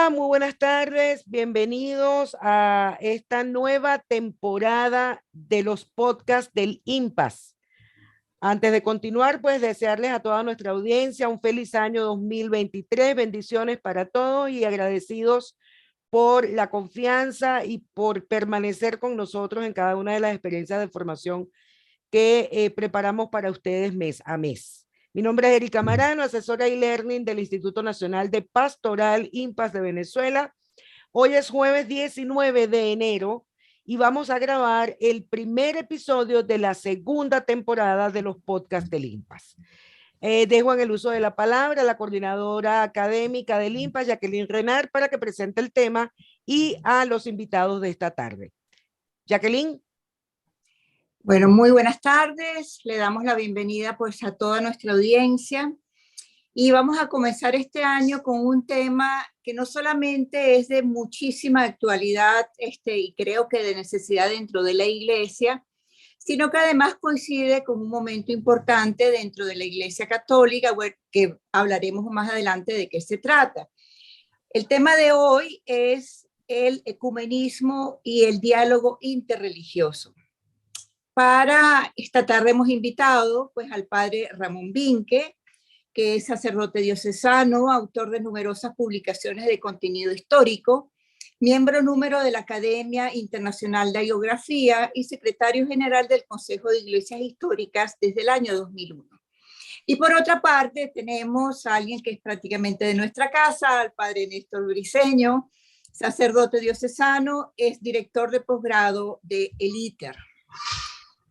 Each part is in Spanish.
Hola, muy buenas tardes. Bienvenidos a esta nueva temporada de los podcasts del IMPAS. Antes de continuar, pues desearles a toda nuestra audiencia un feliz año 2023. Bendiciones para todos y agradecidos por la confianza y por permanecer con nosotros en cada una de las experiencias de formación que preparamos para ustedes mes a mes. Mi nombre es Erika Marano, asesora e-learning del Instituto Nacional de Pastoral IMPAS de Venezuela. Hoy es jueves 19 de enero y vamos a grabar el primer episodio de la segunda temporada de los podcasts del IMPAS. Dejo en el uso de la palabra a la coordinadora académica del IMPAS, Jacqueline Renard, para que presente el tema y a los invitados de esta tarde. Jacqueline. Bueno, muy buenas tardes. Le damos la bienvenida pues a toda nuestra audiencia y vamos a comenzar este año con un tema que no solamente es de muchísima actualidad y creo que de necesidad dentro de la Iglesia, sino que además coincide con un momento importante dentro de la Iglesia Católica, que hablaremos más adelante de qué se trata. El tema de hoy es el ecumenismo y el diálogo interreligioso. Para esta tarde hemos invitado pues, al padre Ramón Vinque, que es sacerdote diocesano, autor de numerosas publicaciones de contenido histórico, miembro número de la Academia Internacional de Geografía y secretario general del Consejo de Iglesias Históricas desde el año 2001. Y por otra parte tenemos a alguien que es prácticamente de nuestra casa, al padre Néstor Briceño, sacerdote diocesano, es director de posgrado de el ITER.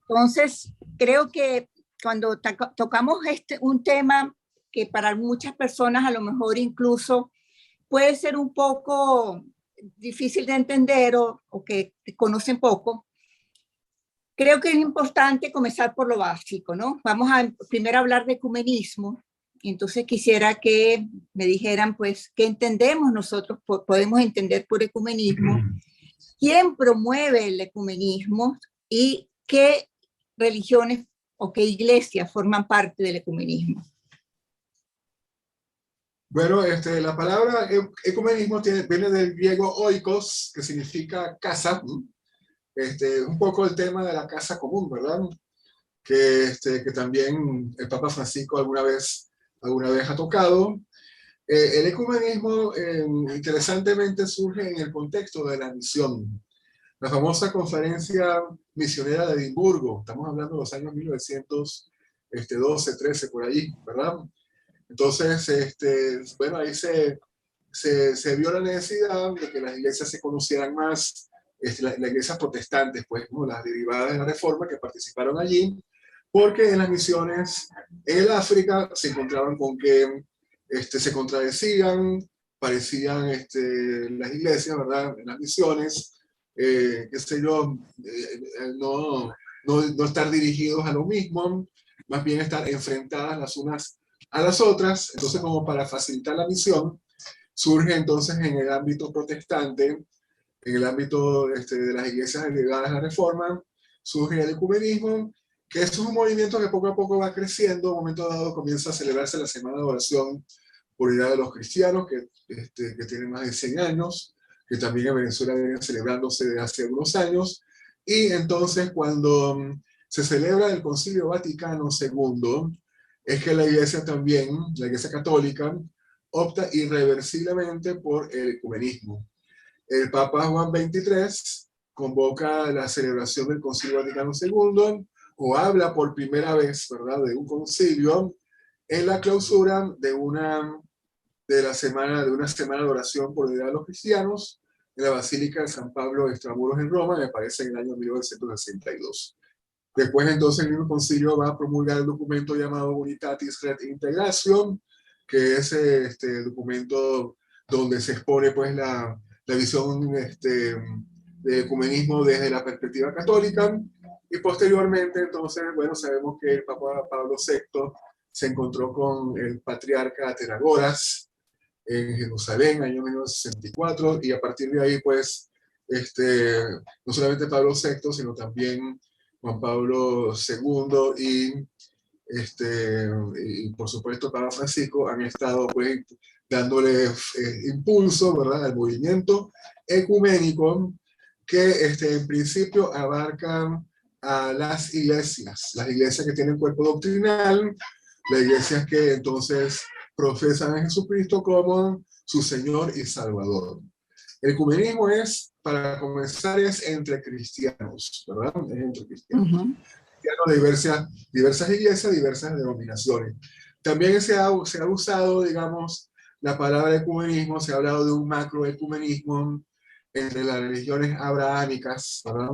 Entonces, creo que cuando tocamos un tema que para muchas personas a lo mejor incluso puede ser un poco difícil de entender o que conocen poco, creo que es importante comenzar por lo básico, ¿no? Vamos a primero hablar de ecumenismo. Entonces quisiera que me dijeran, pues, ¿qué entendemos nosotros? Podemos entender por ecumenismo. ¿Quién promueve el ecumenismo? ¿Y qué religiones o qué iglesias forman parte del ecumenismo? Bueno, la palabra ecumenismo viene del griego oikos, que significa casa. Un poco el tema de la casa común, ¿verdad? Que también el Papa Francisco alguna vez ha tocado. El ecumenismo, interesantemente, surge en el contexto de la misión. La famosa conferencia misionera de Edimburgo, estamos hablando de los años 1912, 13, por ahí, ¿verdad? Entonces, bueno, ahí se vio la necesidad de que las iglesias se conocieran más, las iglesias protestantes, pues, ¿no? Las derivadas de la Reforma que participaron allí, porque en las misiones en el África se encontraban con que se contradecían, parecían las iglesias, ¿verdad? En las misiones, qué sé yo, no estar dirigidos a lo mismo, más bien estar enfrentadas las unas a las otras. Entonces, como para facilitar la misión, surge entonces en el ámbito protestante, en el ámbito de las iglesias derivadas a la Reforma, surge el ecumenismo, que es un movimiento que poco a poco va creciendo. En un momento dado comienza a celebrarse la Semana de Oración por Unidad de los Cristianos, que tienen más de 100 años, que también en Venezuela vienen celebrándose desde hace algunos años. Y entonces, cuando se celebra el Concilio Vaticano II, es que la Iglesia también, la Iglesia Católica, opta irreversiblemente por el ecumenismo. El Papa Juan XXIII convoca la celebración del Concilio Vaticano II, o habla por primera vez, ¿verdad?, de un concilio en la clausura de una semana de oración por la unidad de los cristianos en la Basílica de San Pablo de Extramuros en Roma, me parece en el año 1962. Después, entonces, el mismo concilio va a promulgar el documento llamado Unitatis Redintegratio, que es el documento donde se expone pues, la visión de ecumenismo desde la perspectiva católica. Y posteriormente, entonces, bueno, sabemos que el Papa Pablo VI se encontró con el patriarca Athenagoras en Jerusalén, año 1964, y a partir de ahí, pues, no solamente Pablo VI, sino también Juan Pablo II y por supuesto Papa Francisco han estado pues, dándole impulso, ¿verdad?, al movimiento ecuménico que en principio abarcan a las iglesias que tienen cuerpo doctrinal, las iglesias que entonces profesan a Jesucristo como su Señor y Salvador. El ecumenismo es, para comenzar, es entre cristianos, ¿verdad? Es entre cristianos. Uh-huh. Cristianos de diversas iglesias, diversas denominaciones. También se ha usado, digamos, la palabra ecumenismo, se ha hablado de un macroecumenismo entre las religiones abrahámicas, ¿verdad?,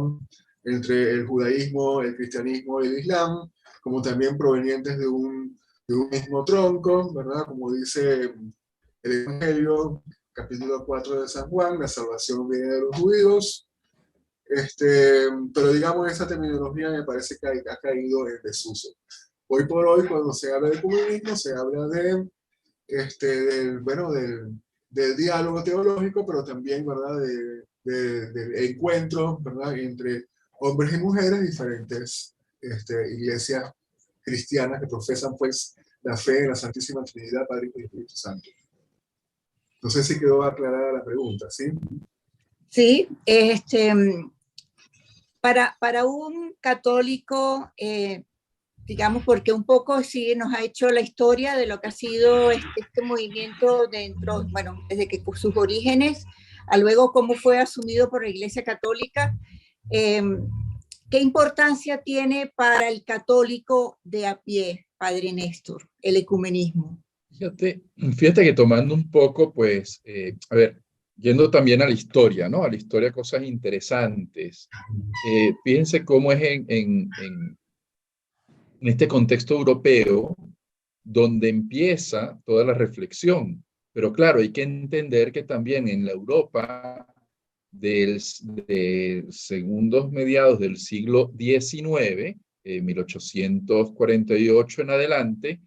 entre el judaísmo, el cristianismo y el islam, como también provenientes de un mismo tronco, ¿verdad? Como dice el Evangelio, capítulo 4 de San Juan, la salvación viene de los judíos. Pero digamos, esa terminología me parece que ha caído en desuso. Hoy por hoy, cuando se habla de ecumenismo, se habla del diálogo teológico, pero también, ¿verdad?, del encuentro, ¿verdad?, entre hombres y mujeres, diferentes iglesias cristianas que profesan, pues, la fe en la Santísima Trinidad, Padre, Hijo y Espíritu Santo. No sé si quedó aclarada la pregunta, ¿sí? Sí, para un católico, digamos, porque un poco sí nos ha hecho la historia de lo que ha sido este movimiento dentro, bueno, desde que sus orígenes, a luego cómo fue asumido por la Iglesia Católica. ¿Qué importancia tiene para el católico de a pie, Padre Néstor, el ecumenismo? Fíjate que tomando un poco, pues, a ver, yendo también a la historia, ¿no? A la historia, cosas interesantes. Fíjense cómo es en este contexto europeo donde empieza toda la reflexión. Pero claro, hay que entender que también en la Europa de segundos mediados del siglo XIX, 1848 en adelante,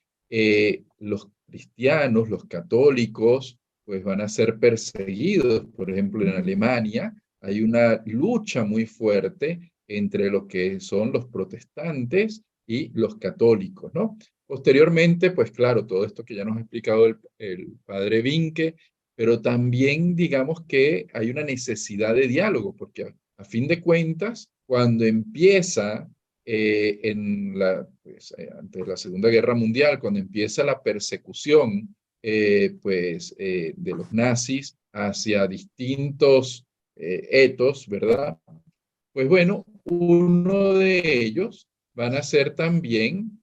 los cristianos, los católicos, pues van a ser perseguidos. Por ejemplo, en Alemania hay una lucha muy fuerte entre lo que son los protestantes y los católicos, ¿no? Posteriormente, pues claro, todo esto que ya nos ha explicado el padre Vinque, pero también digamos que hay una necesidad de diálogo, porque a fin de cuentas, cuando empieza antes de la Segunda Guerra Mundial, cuando empieza la persecución de los nazis hacia distintos etos, ¿verdad? Pues bueno, uno de ellos van a ser también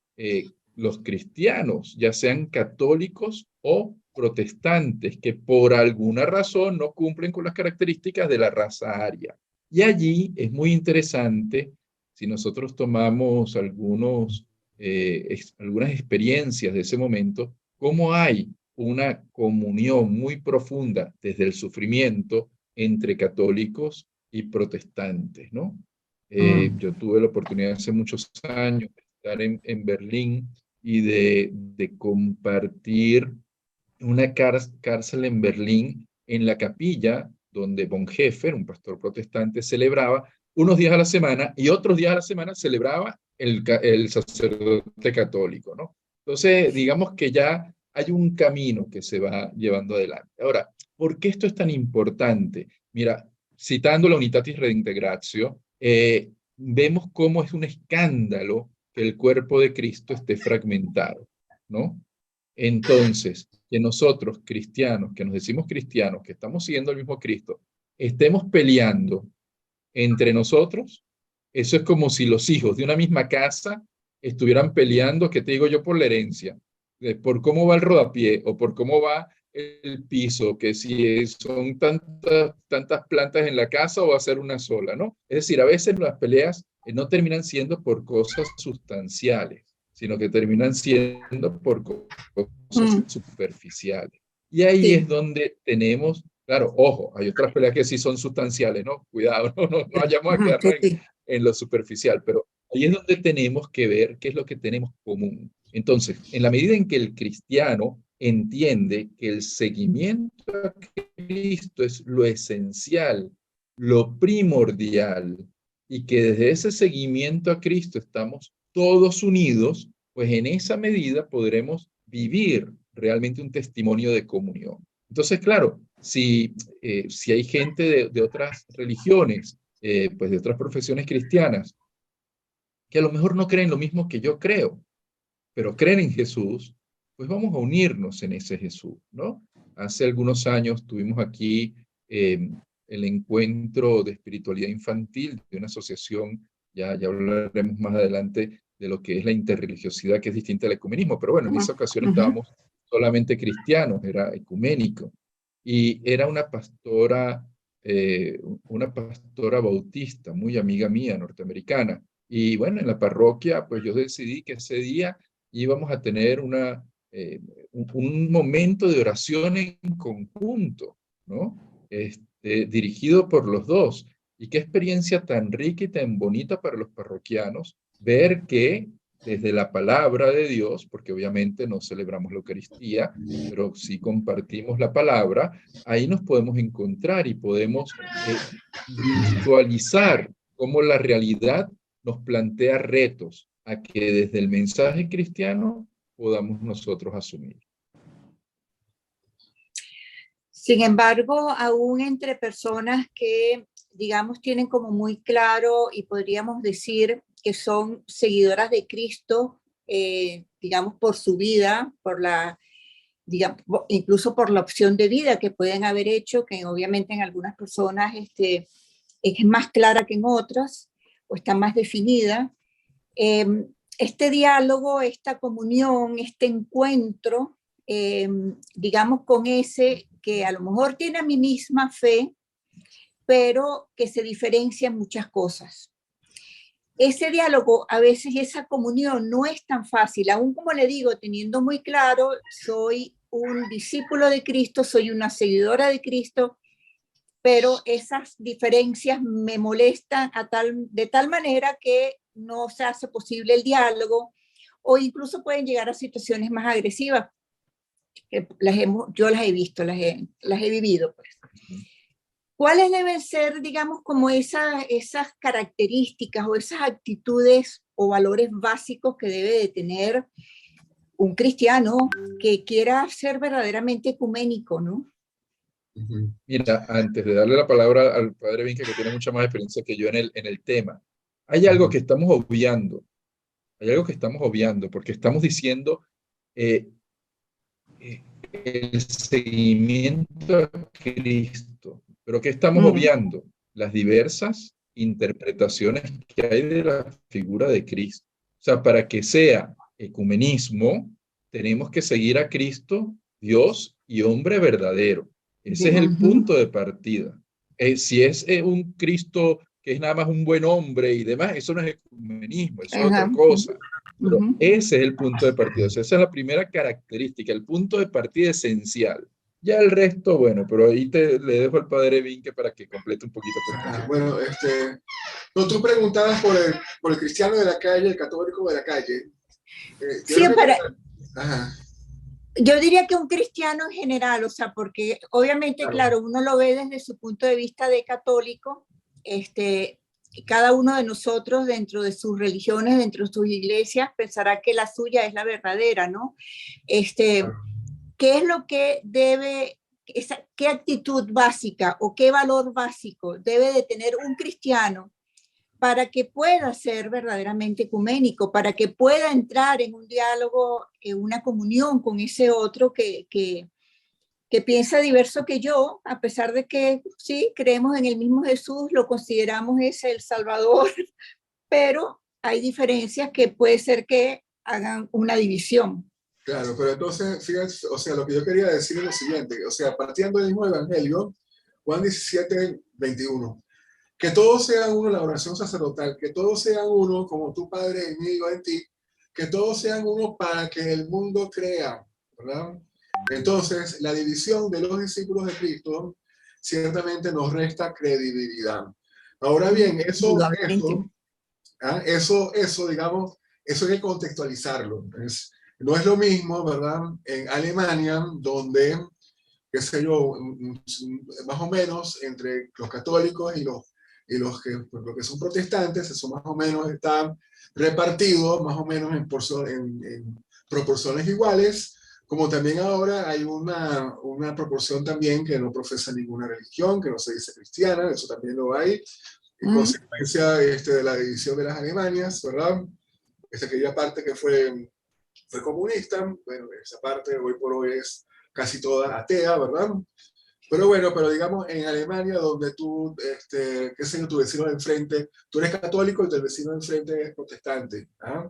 los cristianos, ya sean católicos o protestantes, que por alguna razón no cumplen con las características de la raza aria. Y allí es muy interesante, si nosotros tomamos algunas experiencias de ese momento, cómo hay una comunión muy profunda desde el sufrimiento entre católicos y protestantes, ¿no? Yo tuve la oportunidad hace muchos años de estar en Berlín y de compartir una cárcel en Berlín, en la capilla donde Bonhoeffer, un pastor protestante, celebraba unos días a la semana y otros días a la semana celebraba el sacerdote católico, ¿no? Entonces, digamos que ya hay un camino que se va llevando adelante. Ahora, ¿por qué esto es tan importante? Mira, citando la Unitatis Redintegratio, vemos cómo es un escándalo que el cuerpo de Cristo esté fragmentado, ¿no? Entonces, que nosotros, cristianos, que nos decimos cristianos, que estamos siguiendo al mismo Cristo, estemos peleando entre nosotros, eso es como si los hijos de una misma casa estuvieran peleando, ¿qué te digo yo?, por la herencia, por cómo va el rodapié o por cómo va el piso, que si son tantas plantas en la casa o va a ser una sola, ¿no? Es decir, a veces las peleas no terminan siendo por cosas sustanciales, sino que terminan siendo por cosas superficiales. Y ahí es donde tenemos, claro, ojo, hay otras peleas que sí son sustanciales, ¿no? Cuidado, no vayamos a quedarnos en lo superficial, pero ahí es donde tenemos que ver qué es lo que tenemos común. Entonces, en la medida en que el cristiano entiende que el seguimiento a Cristo es lo esencial, lo primordial, y que desde ese seguimiento a Cristo estamos todos unidos, pues en esa medida podremos vivir realmente un testimonio de comunión. Entonces, claro, si hay gente de otras religiones, pues de otras profesiones cristianas, que a lo mejor no creen lo mismo que yo creo, pero creen en Jesús, pues vamos a unirnos en ese Jesús, ¿no? Hace algunos años tuvimos aquí el encuentro de espiritualidad infantil de una asociación, ya hablaremos más adelante de lo que es la interreligiosidad, que es distinta al ecumenismo, pero bueno, en esa ocasión estábamos solamente cristianos, era ecuménico, y era una pastora bautista, muy amiga mía, norteamericana, y bueno, en la parroquia, pues yo decidí que ese día íbamos a tener un momento de oración en conjunto, ¿no? Dirigido por los dos. Y qué experiencia tan rica y tan bonita para los parroquianos ver que desde la palabra de Dios, porque obviamente no celebramos la Eucaristía, pero sí compartimos la palabra, ahí nos podemos encontrar y podemos visualizar cómo la realidad nos plantea retos a que desde el mensaje cristiano podamos nosotros asumir. Sin embargo, aún entre personas que, digamos, tienen como muy claro y podríamos decir que son seguidoras de Cristo, digamos, por su vida, digamos, incluso por la opción de vida que pueden haber hecho, que obviamente en algunas personas es más clara que en otras, o está más definida. Este diálogo, esta comunión, este encuentro, digamos, con ese que a lo mejor tiene mi misma fe, pero que se diferencia en muchas cosas. Ese diálogo, a veces esa comunión no es tan fácil, aún como le digo, teniendo muy claro, soy un discípulo de Cristo, soy una seguidora de Cristo, pero esas diferencias me molestan de tal manera que no se hace posible el diálogo, o incluso pueden llegar a situaciones más agresivas. Yo las he visto, las he vivido, pues. ¿Cuáles deben ser, digamos, como esas características o esas actitudes o valores básicos que debe de tener un cristiano que quiera ser verdaderamente ecuménico, ¿no? Mira, antes de darle la palabra al padre Vinca, que tiene mucha más experiencia que yo en el tema, hay algo que estamos obviando. Hay algo que estamos obviando, porque estamos diciendo el seguimiento a Cristo. Pero ¿qué estamos obviando? Las diversas interpretaciones que hay de la figura de Cristo. O sea, para que sea ecumenismo, tenemos que seguir a Cristo, Dios y hombre verdadero. Ese es el punto de partida. Si es un Cristo que es nada más un buen hombre y demás, eso no es ecumenismo, eso es otra cosa. Pero ese es el punto de partida. O sea, esa es la primera característica, el punto de partida esencial. Ya el resto, bueno, pero ahí le dejo al padre Vinque para que complete un poquito. Bueno, no, tú preguntabas por el cristiano de la calle, el católico de la calle. Sí, yo diría que un cristiano en general, o sea, porque obviamente, claro, uno lo ve desde su punto de vista de católico, cada uno de nosotros dentro de sus religiones, dentro de sus iglesias, pensará que la suya es la verdadera, ¿no? ¿Qué es lo que qué actitud básica o qué valor básico debe de tener un cristiano para que pueda ser verdaderamente ecuménico, para que pueda entrar en un diálogo, en una comunión con ese otro que piensa diverso que yo, a pesar de que sí, creemos en el mismo Jesús, lo consideramos ese el Salvador, pero hay diferencias que puede ser que hagan una división. Claro, pero entonces, fíjate, o sea, lo que yo quería decir es lo siguiente, o sea, partiendo del mismo Evangelio, Juan 17, 21, que todos sean uno, la oración sacerdotal, que todos sean uno, como tu Padre en mí y yo en ti, que todos sean uno para que el mundo crea, ¿verdad? Entonces, la división de los discípulos de Cristo ciertamente nos resta credibilidad. Ahora bien, eso, digamos, eso hay que contextualizarlo. No es lo mismo, ¿verdad? En Alemania, donde, qué sé yo, más o menos entre los católicos y los que son protestantes, eso más o menos está repartido, más o menos en proporciones iguales, como también ahora hay una proporción también que no profesa ninguna religión, que no se dice cristiana, eso también lo hay, en consecuencia de la división de las Alemanias, ¿verdad? Aquella parte que fue comunista, bueno, esa parte hoy por hoy es casi toda atea, ¿verdad? Pero bueno, pero digamos en Alemania, donde tú, qué sé yo, tu vecino de enfrente, tú eres católico y el vecino de enfrente es protestante, ¿ah?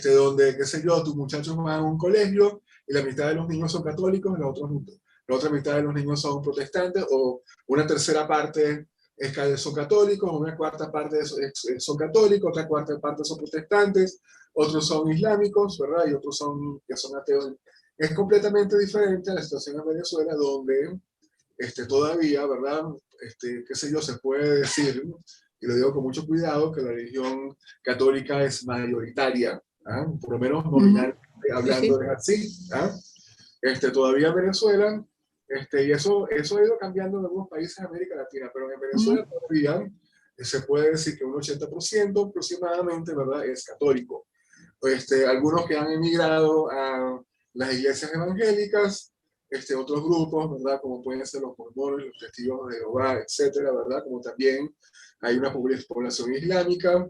Donde, qué sé yo, tus muchachos van a un colegio y la mitad de los niños son católicos y la otra mitad de los niños son protestantes, o una tercera parte son católicos, una cuarta parte son católicos, otra cuarta parte son protestantes, otros son islámicos, ¿verdad? Y otros que son ateos. Es completamente diferente a la situación en Venezuela, donde todavía, ¿verdad? Qué sé yo, se puede decir, y lo digo con mucho cuidado, que la religión católica es mayoritaria, ¿ah? Por lo menos nominalmente hablando es así, ¿ah? Todavía en Venezuela, y eso ha ido cambiando en algunos países de América Latina, pero en Venezuela todavía se puede decir que un 80% aproximadamente, ¿verdad?, es católico. Algunos que han emigrado a las iglesias evangélicas, otros grupos, ¿verdad?, como pueden ser los mormones, los testigos de Jehová, etcétera, ¿verdad?, como también hay una población islámica,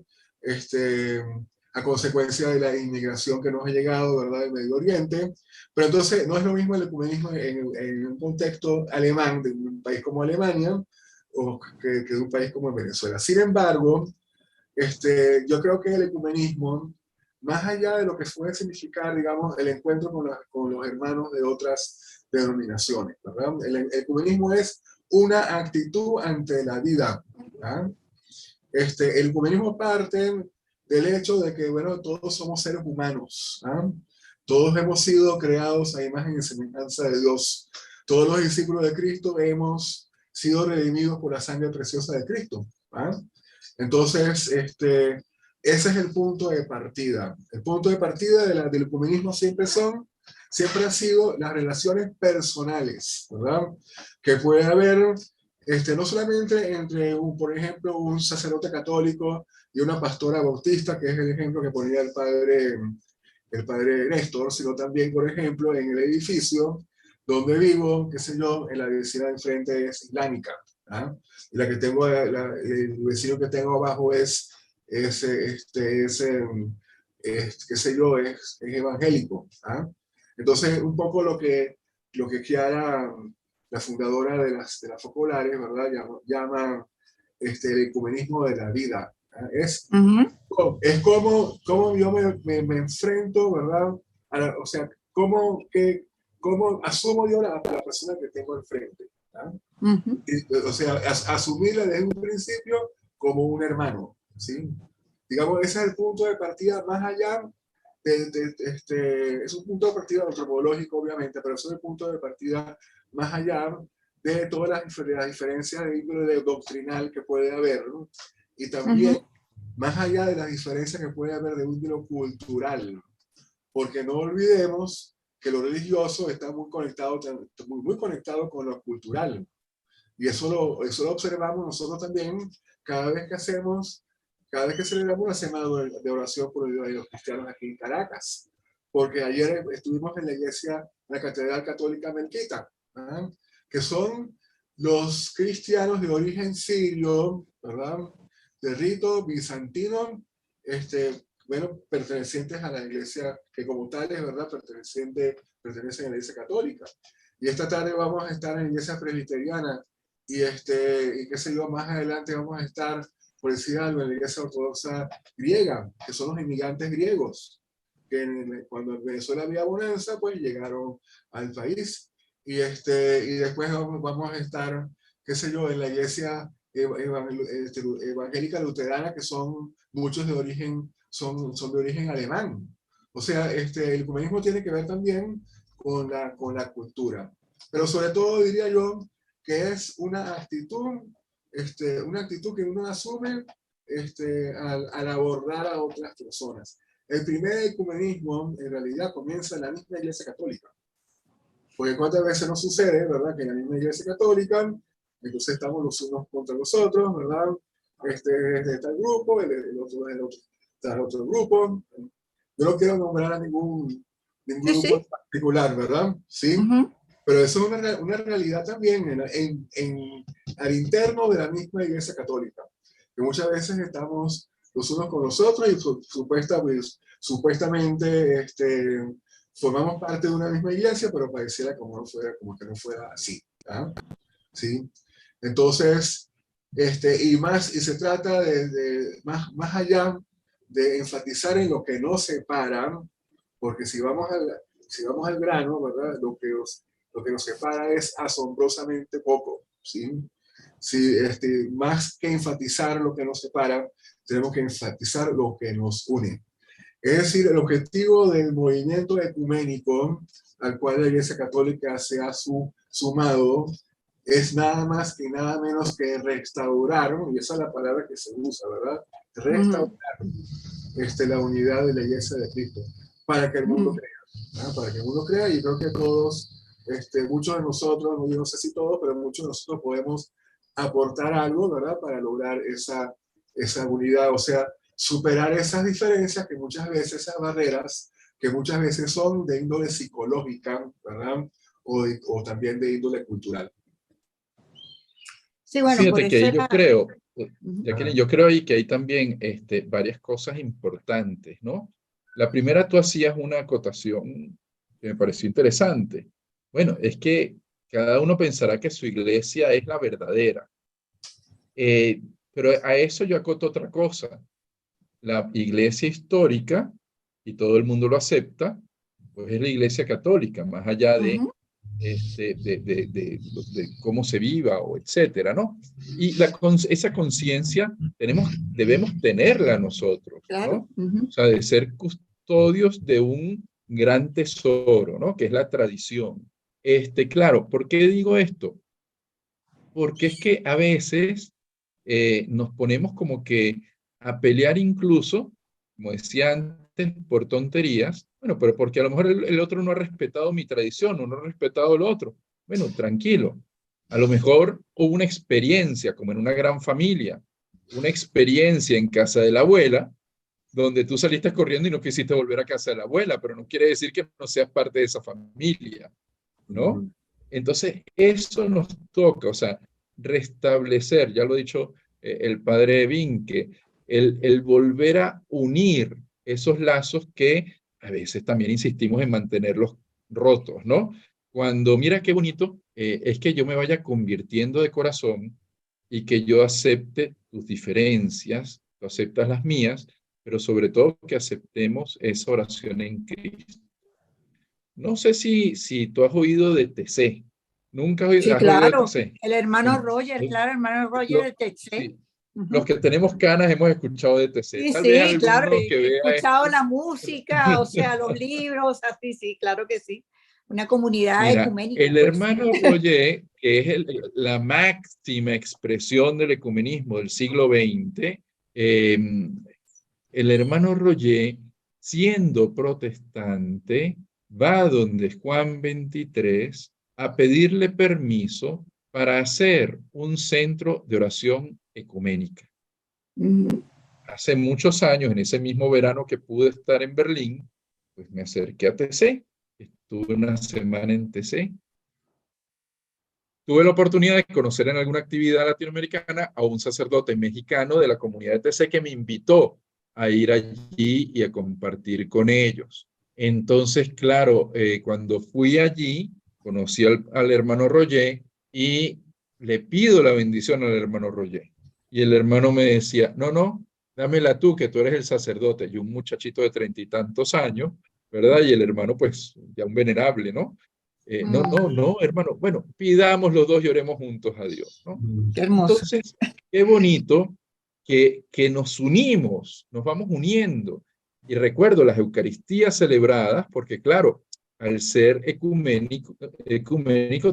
a consecuencia de la inmigración que nos ha llegado, ¿verdad?, del Medio Oriente. Pero entonces no es lo mismo el ecumenismo en un contexto alemán, de un país como Alemania, o que de un país como Venezuela. Sin embargo, yo creo que el ecumenismo, más allá de lo que puede significar, digamos, el encuentro con los hermanos de otras denominaciones, ¿verdad? El ecumenismo es una actitud ante la vida, ¿verdad? El ecumenismo parte del hecho de que, bueno, todos somos seres humanos, ¿ah? Todos hemos sido creados a imagen y semejanza de Dios. Todos los discípulos de Cristo hemos sido redimidos por la sangre preciosa de Cristo, ¿ah? Entonces, ese es el punto de partida. El punto de partida del ecumenismo siempre ha sido las relaciones personales, ¿verdad? Que puede haber, no solamente entre, por ejemplo, un sacerdote católico y una pastora bautista, que es el ejemplo que ponía el padre Néstor, sino también, por ejemplo, en el edificio donde vivo, qué sé yo, en la vecina de enfrente es islámica, ¿ah? Y la que tengo, el vecino que tengo abajo qué sé yo, es evangélico, ¿ah? Entonces, un poco lo que Chiara, la fundadora de las focolares, ¿verdad?, llama el ecumenismo de la vida, ¿ah? Es como yo me enfrento, ¿verdad? O sea, cómo asumo yo a la persona que tengo enfrente, ¿ah? O sea, asumirla desde un principio como un hermano, ¿sí? Digamos, ese es el punto de partida más allá es un punto de partida antropológico, obviamente, pero ese es el punto de partida más allá de todas las diferencias de índole doctrinal que puede haber, ¿no? Y también más allá de las diferencias que puede haber de índole cultural, porque no olvidemos que lo religioso está muy conectado con lo cultural. Y eso lo observamos nosotros también cada vez que celebramos la semana de oración por los cristianos aquí en Caracas. Porque ayer estuvimos en la iglesia, la Catedral Católica Melquita, ¿verdad?, que son los cristianos de origen sirio, ¿verdad?, de rito bizantino, bueno, pertenecientes a la iglesia, que como tales, ¿verdad?, pertenecen a la iglesia católica. Y esta tarde vamos a estar en la iglesia presbiteriana, y qué sé yo, más adelante vamos a estar, por decir algo, en la iglesia ortodoxa griega, que son los inmigrantes griegos, que cuando en Venezuela había bonanza, pues llegaron al país. Y después vamos a estar, qué sé yo, en la iglesia evangélica luterana, que son muchos de origen, son de origen alemán. O sea, el ecumenismo tiene que ver también con la cultura. Pero sobre todo diría yo que es una actitud que uno asume al abordar a otras personas. El primer ecumenismo en realidad comienza en la misma iglesia católica. Porque cuántas veces nos sucede, ¿verdad?, que en la misma iglesia católica, entonces estamos los unos contra los otros, ¿verdad? Este está el grupo, el otro está el otro grupo. Yo no quiero nombrar a ningún ningún Sí, grupo sí. en particular, ¿verdad? Sí. Pero eso es una realidad también al interno de la misma Iglesia Católica, que muchas veces estamos los unos con los otros y supuestamente formamos parte de una misma iglesia, pero pareciera como que no fuera así. ¿Ah? ¿Sí? Entonces, y se trata más allá de enfatizar en lo que nos separa, porque si vamos al grano, ¿verdad? Lo que nos separa es asombrosamente poco, ¿sí? Sí, más que enfatizar lo que nos separa, tenemos que enfatizar lo que nos une. Es decir, el objetivo del movimiento ecuménico al cual la Iglesia Católica se ha sumado es nada más y nada menos que restaurar, y esa es la palabra que se usa, ¿verdad? Restaurar la unidad de la Iglesia de Cristo para que el mundo crea, ¿verdad? Para que el mundo crea, y creo que todos, muchos de nosotros, yo no sé si todos, pero muchos de nosotros podemos aportar algo, ¿verdad? Para lograr esa unidad, o sea, superar esas diferencias que muchas veces, esas barreras, que muchas veces son de índole psicológica, ¿verdad? O también de índole cultural. Sí, bueno, por Fíjate que eso ahí yo era... creo, Jacqueline, yo creo ahí que hay también varias cosas importantes, ¿no? La primera, tú hacías una acotación que me pareció interesante. Bueno, es que cada uno pensará que su iglesia es la verdadera. Pero a eso yo acoto otra cosa. La iglesia histórica, y todo el mundo lo acepta, pues es la iglesia católica, más allá de cómo se viva o etcétera, ¿no? Y esa conciencia debemos tenerla nosotros, Claro. ¿no? O sea, de ser custodios de un gran tesoro, ¿no? Que es la tradición. Claro, ¿por qué digo esto? Porque es que a veces nos ponemos como que a pelear incluso, como decía antes, por tonterías. Bueno, pero porque a lo mejor el otro no ha respetado mi tradición o no ha respetado lo otro. Bueno, tranquilo. A lo mejor hubo una experiencia, como en una gran familia, una experiencia en casa de la abuela, donde tú saliste corriendo y no quisiste volver a casa de la abuela, pero no quiere decir que no seas parte de esa familia, ¿no? Entonces, eso nos toca, o sea, restablecer, ya lo ha dicho el padre Vinque, el volver a unir esos lazos que a veces también insistimos en mantenerlos rotos, ¿no? Cuando, mira qué bonito, es que yo me vaya convirtiendo de corazón y que yo acepte tus diferencias, tú aceptas las mías, pero sobre todo que aceptemos esa oración en Cristo. No sé si tú has oído de TC. ¿Nunca Sí, has oído de claro. TC? El hermano El- Roger, el- claro, hermano Roger lo- de TC. sí, los que tenemos canas hemos escuchado de TC. Sí, Tal vez sí, claro, alguno que he vea escuchado esto. la música, o sea, los libros, así, sí, claro que sí. Una comunidad Mira, ecuménica, el pues. hermano Roger, que es la máxima expresión del ecumenismo del siglo XX, el hermano Roger, siendo protestante, va donde Juan 23 a pedirle permiso para hacer un centro de oración ecuménica. Hace muchos años, en ese mismo verano que pude estar en Berlín, pues me acerqué a TC, estuve una semana en TC. Tuve la oportunidad de conocer en alguna actividad latinoamericana a un sacerdote mexicano de la comunidad de TC que me invitó a ir allí y a compartir con ellos. Entonces, claro, cuando fui allí, conocí al hermano Roger y le pido la bendición al hermano Roger. Y el hermano me decía, no, dámela tú, que tú eres el sacerdote. Y un muchachito de 30 y tantos años, ¿verdad? Y el hermano, pues, ya un venerable, ¿no? No, hermano. Bueno, pidamos los dos y oremos juntos a Dios, ¿no? Qué hermoso. Entonces, qué bonito que nos unimos, nos vamos uniendo. Y recuerdo las Eucaristías celebradas, porque claro, al ser ecuménico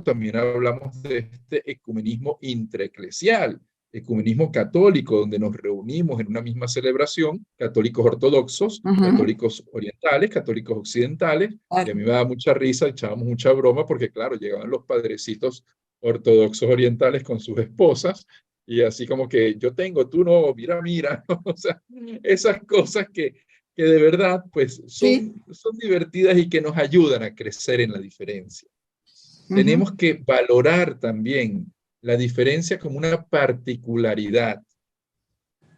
también hablamos de este ecumenismo intraeclesial, ecumenismo católico, donde nos reunimos en una misma celebración, católicos ortodoxos, católicos orientales, católicos occidentales, y a mí me da mucha risa, echábamos mucha broma, porque claro, llegaban los padrecitos ortodoxos orientales con sus esposas, y así como que yo tengo, tú no, mira, o sea, esas cosas que de verdad pues Sí. son divertidas y que nos ayudan a crecer en la diferencia. Tenemos que valorar también la diferencia como una particularidad.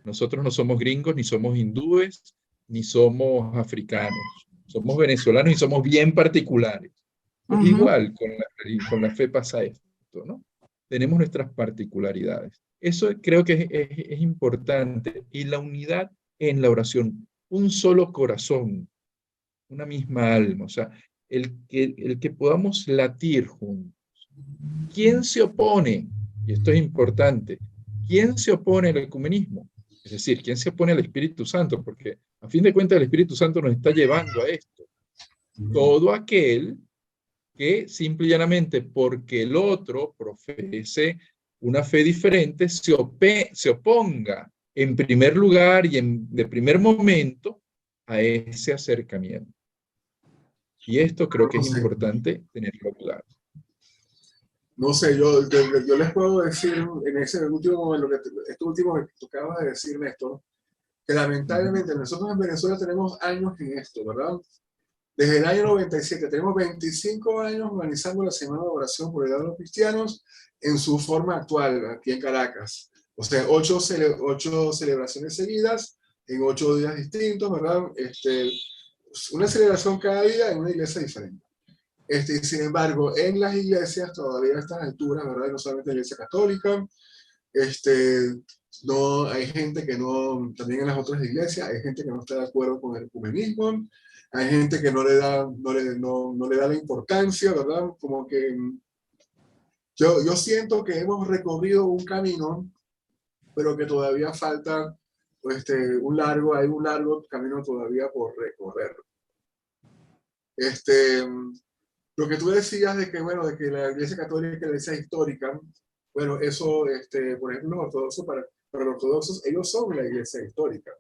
Nosotros no somos gringos, ni somos hindúes, ni somos africanos. Somos venezolanos y somos bien particulares. Pues igual, con la fe pasa esto, ¿no? Tenemos nuestras particularidades. Eso creo que es importante. Y la unidad en la oración, un solo corazón, una misma alma, o sea, el que podamos latir juntos. ¿Quién se opone? Y esto es importante. ¿Quién se opone al ecumenismo? Es decir, ¿quién se opone al Espíritu Santo? Porque a fin de cuentas el Espíritu Santo nos está llevando a esto. Todo aquel que simple y llanamente porque el otro profese una fe diferente se oponga en primer lugar y de primer momento a ese acercamiento. Y esto creo que es importante tenerlo claro. No sé, yo les puedo decir en ese último momento, esto último que tú acabas de decir, Néstor, que lamentablemente nosotros en Venezuela tenemos años en esto, ¿verdad? Desde el año 97, tenemos 25 años organizando la Semana de Oración por el Edad de los Cristianos en su forma actual, aquí en Caracas. O sea, 8 celebraciones seguidas, en 8 días distintos, ¿verdad? Una celebración cada día en una iglesia diferente. Y sin embargo, en las iglesias todavía a estas alturas, ¿verdad? No solamente la iglesia católica, no, hay gente que no, también en las otras iglesias, hay gente que no está de acuerdo con el ecumenismo, hay gente que no le da la importancia, ¿verdad? Como que yo siento que hemos recorrido un camino, pero que todavía falta hay un largo camino todavía por recorrer. Lo que tú decías de que, bueno, de que la Iglesia Católica es la Iglesia histórica, bueno, eso, por ejemplo, los ortodoxos, para los ortodoxos, ellos son la Iglesia histórica.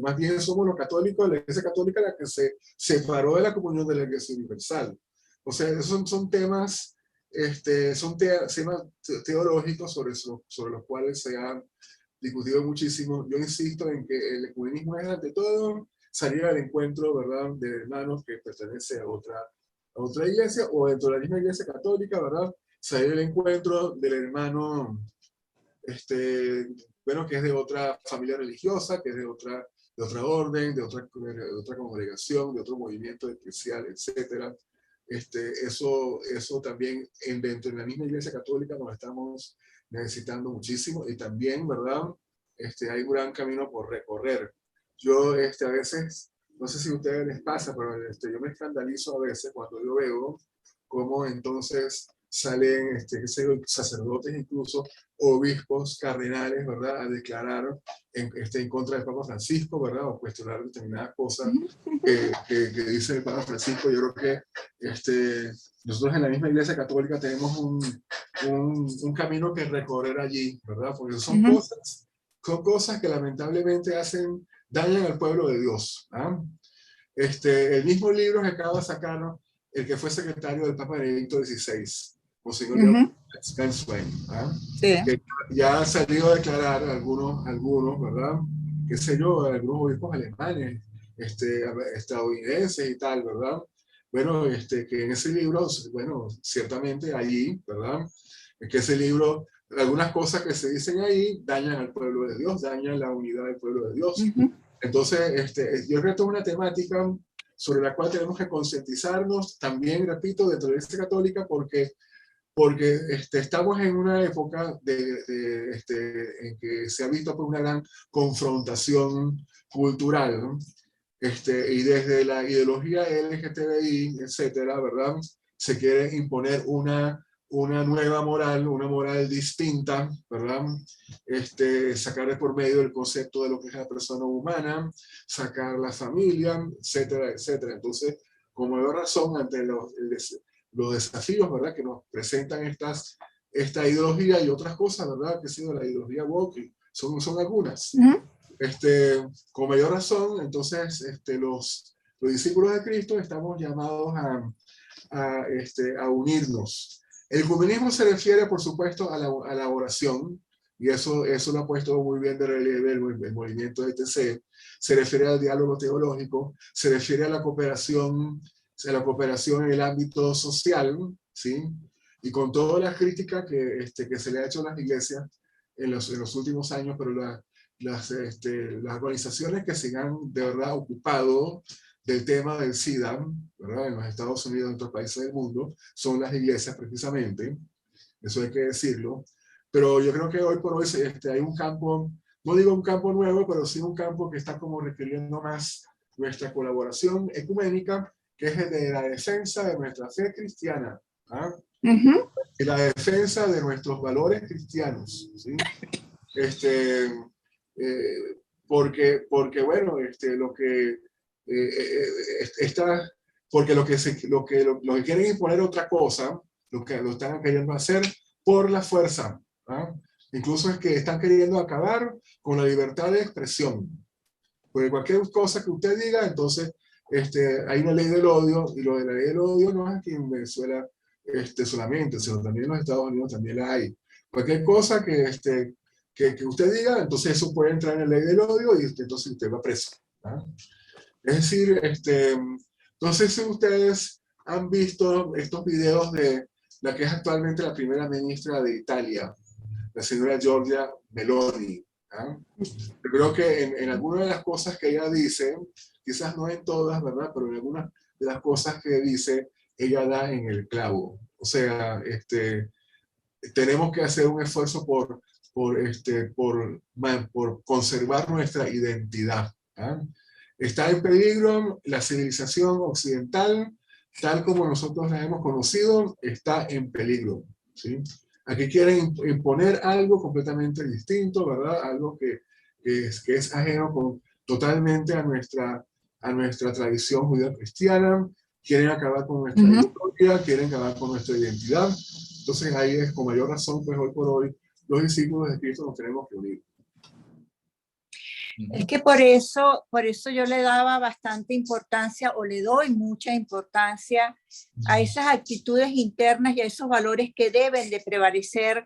Más bien somos los católicos, la Iglesia Católica la que se separó de la comunión de la Iglesia Universal. O sea, esos son temas, temas teológicos sobre los cuales se han discutido muchísimo. Yo insisto en que el ecumenismo es, ante todo, salir al encuentro, ¿verdad?, de hermanos que pertenecen a otra iglesia, o dentro de la misma iglesia católica, ¿verdad?, salir al encuentro del hermano, bueno, que es de otra familia religiosa, que es de otra orden, de otra congregación, de otro movimiento especial, etc. Eso también dentro de la misma iglesia católica nos estamos necesitando muchísimo, y también, ¿verdad?, hay un gran camino por recorrer. Yo a veces, no sé si a ustedes les pasa, pero yo me escandalizo a veces cuando yo veo cómo entonces salen sacerdotes, incluso obispos, cardenales, ¿verdad?, a declarar en contra del Papa Francisco, ¿verdad?, o cuestionar determinadas cosas que dice el Papa Francisco. Yo creo que nosotros en la misma Iglesia Católica tenemos un camino que recorrer allí, ¿verdad?, porque son cosas que lamentablemente dañan al pueblo de Dios. El mismo libro que acaba de sacar el que fue secretario del Papa Benedicto XVI, Monseñor Swain, que ya han salido a declarar algunos, ¿verdad?, qué sé yo, algunos obispos alemanes, estadounidenses y tal, ¿verdad? Bueno, que en ese libro, bueno, ciertamente allí, ¿verdad?, que ese libro, algunas cosas que se dicen ahí dañan al pueblo de Dios, dañan la unidad del pueblo de Dios. Entonces, yo creo que esto es una temática sobre la cual tenemos que concientizarnos también, repito, dentro de la Iglesia Católica, porque estamos en una época en que se ha visto pues, una gran confrontación cultural, ¿no? Y desde la ideología LGTBI, etcétera, ¿verdad?, se quiere imponer una nueva moral, una moral distinta, ¿verdad? Sacar por medio el concepto de lo que es la persona humana, sacar la familia, etcétera, etcétera. Entonces, como veo razón ante los desafíos, ¿verdad?, que nos presentan esta ideología y otras cosas, ¿verdad?, que ha sido la ideología woke, son algunas. Con mayor razón, entonces, los discípulos de Cristo estamos llamados a unirnos. El ecumenismo se refiere, por supuesto, a la oración, y eso lo ha puesto muy bien de relieve el movimiento ETC, se refiere al diálogo teológico, se refiere a la cooperación en el ámbito social, ¿sí? Y con todas las críticas que se le ha hecho a las iglesias en los últimos años, pero las organizaciones que se han de verdad ocupado del tema del SIDA, ¿verdad? En los Estados Unidos y en otros países del mundo, son las iglesias precisamente, eso hay que decirlo. Pero yo creo que hoy por hoy hay un campo, no digo un campo nuevo, pero sí un campo que está como requiriendo más nuestra colaboración ecuménica, que es el de la defensa de nuestra fe cristiana, ¿ah? Y la defensa de nuestros valores cristianos, ¿sí? Porque bueno, lo que está, porque lo que quieren imponer otra cosa, lo están queriendo hacer por la fuerza, ¿ah? Incluso es que están queriendo acabar con la libertad de expresión. Porque cualquier cosa que usted diga, entonces hay una ley del odio, y lo de la ley del odio no es aquí en Venezuela solamente, sino también en los Estados Unidos también la hay. Cualquier cosa que usted diga, entonces eso puede entrar en la ley del odio y entonces usted va preso, ¿ah? Es decir, no sé si ustedes han visto estos videos de la que es actualmente la primera ministra de Italia, la señora Giorgia Meloni, ¿ah? Yo creo que en algunas de las cosas que ella dice, quizás no en todas, ¿verdad? Pero en algunas de las cosas que dice, ella da en el clavo. O sea, tenemos que hacer un esfuerzo por conservar nuestra identidad, ¿ah? Está en peligro la civilización occidental, tal como nosotros la hemos conocido, está en peligro, ¿sí? Aquí quieren imponer algo completamente distinto, ¿verdad? Algo que es ajeno totalmente a nuestra tradición judío-cristiana. Quieren acabar con nuestra historia, quieren acabar con nuestra identidad. Entonces ahí es con mayor razón, pues hoy por hoy, los discípulos de Cristo nos tenemos que unir. Es que por eso yo le daba bastante importancia, o le doy mucha importancia a esas actitudes internas y a esos valores que deben de prevalecer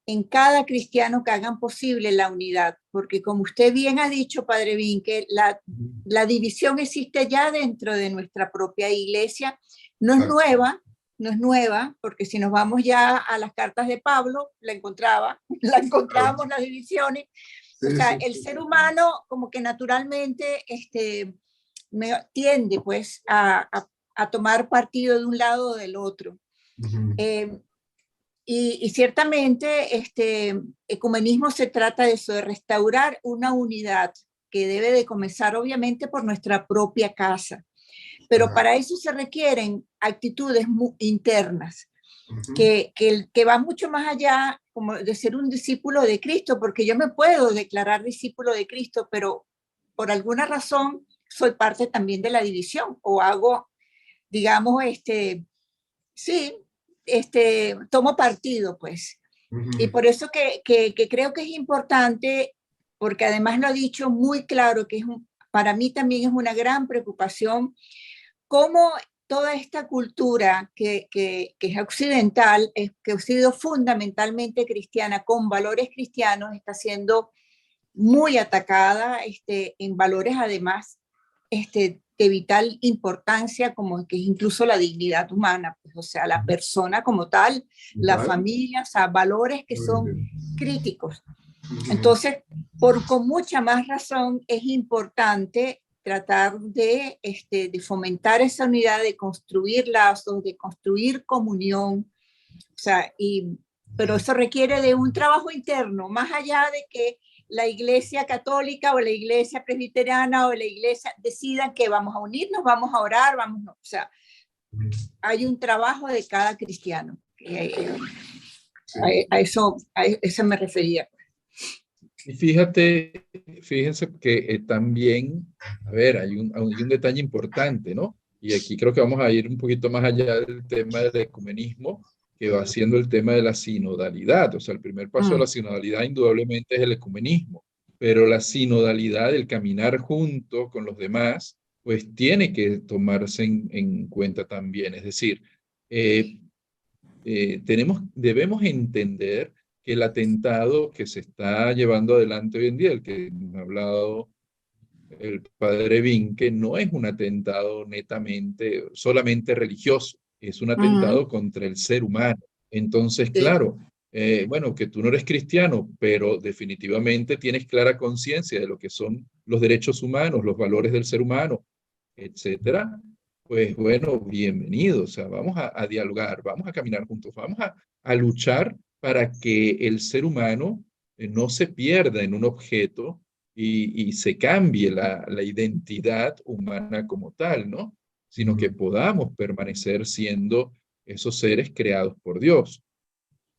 en cada cristiano, que hagan posible la unidad. Porque como usted bien ha dicho, Padre Vinque, la división existe ya dentro de nuestra propia iglesia. No es nueva, porque si nos vamos ya a las cartas de Pablo, la encontramos las divisiones. O sea, el ser humano como que naturalmente tiende pues a tomar partido de un lado o del otro. Y ciertamente ecumenismo se trata de eso, de restaurar una unidad que debe de comenzar obviamente por nuestra propia casa. Pero para eso se requieren actitudes internas, que va mucho más allá como de ser un discípulo de Cristo, porque yo me puedo declarar discípulo de Cristo, pero por alguna razón soy parte también de la división, o hago, digamos, tomo partido, pues. Y por eso que creo que es importante, porque además lo ha dicho muy claro, que para mí también es una gran preocupación, cómo toda esta cultura que es occidental, que ha sido fundamentalmente cristiana, con valores cristianos, está siendo muy atacada en valores además de vital importancia, como que es incluso la dignidad humana, pues, o sea, la persona como tal, la familia, o sea, valores que son críticos. Entonces, con mucha más razón es importante tratar de fomentar esa unidad, de construir lazos, de construir comunión, o sea, pero eso requiere de un trabajo interno, más allá de que la iglesia católica o la iglesia presbiteriana o la iglesia decidan que vamos a unirnos, vamos a orar, o sea, hay un trabajo de cada cristiano. A eso me refería. Y fíjense que también, a ver, hay un detalle importante, ¿no? Y aquí creo que vamos a ir un poquito más allá del tema del ecumenismo, que va siendo el tema de la sinodalidad. O sea, el primer paso de la sinodalidad indudablemente es el ecumenismo, pero la sinodalidad, el caminar junto con los demás, pues tiene que tomarse en cuenta también. Es decir, debemos entender que el atentado que se está llevando adelante hoy en día, el que ha hablado el padre Vinque, no es un atentado netamente, solamente religioso, es un atentado contra el ser humano. Entonces, Sí. claro, bueno, que tú no eres cristiano, pero definitivamente tienes clara conciencia de lo que son los derechos humanos, los valores del ser humano, etcétera. Pues bueno, bienvenido, o sea, vamos a dialogar, vamos a caminar juntos, vamos a luchar para que el ser humano no se pierda en un objeto y se cambie la identidad humana como tal, ¿no? Sino que podamos permanecer siendo esos seres creados por Dios.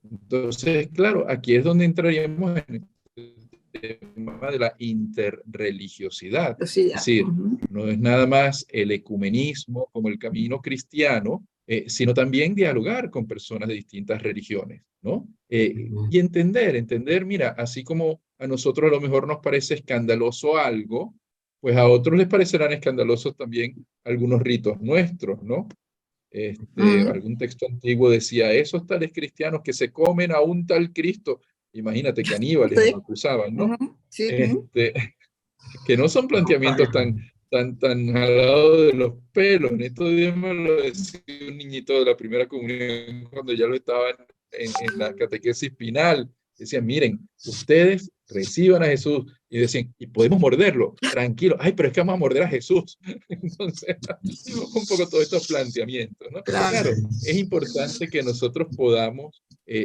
Entonces, claro, aquí es donde entraríamos en el tema de la interreligiosidad. Sí, Es decir, no es nada más el ecumenismo como el camino cristiano, sino también dialogar con personas de distintas religiones, ¿no? Y entender, mira, así como a nosotros a lo mejor nos parece escandaloso algo, pues a otros les parecerán escandalosos también algunos ritos nuestros, ¿no? Algún texto antiguo decía, esos tales cristianos que se comen a un tal Cristo, imagínate, caníbales Sí. nos acusaban, ¿no? Sí. Que no son planteamientos tan jalados de los pelos. En estos días me lo decía un niñito de la primera comunión cuando ya lo estaban en la catequesis final. Decían, miren, ustedes reciban a Jesús y decían, y podemos morderlo, tranquilo. Ay, pero es que vamos a morder a Jesús. Entonces, un poco todos estos planteamientos, ¿no? Claro, es importante que nosotros podamos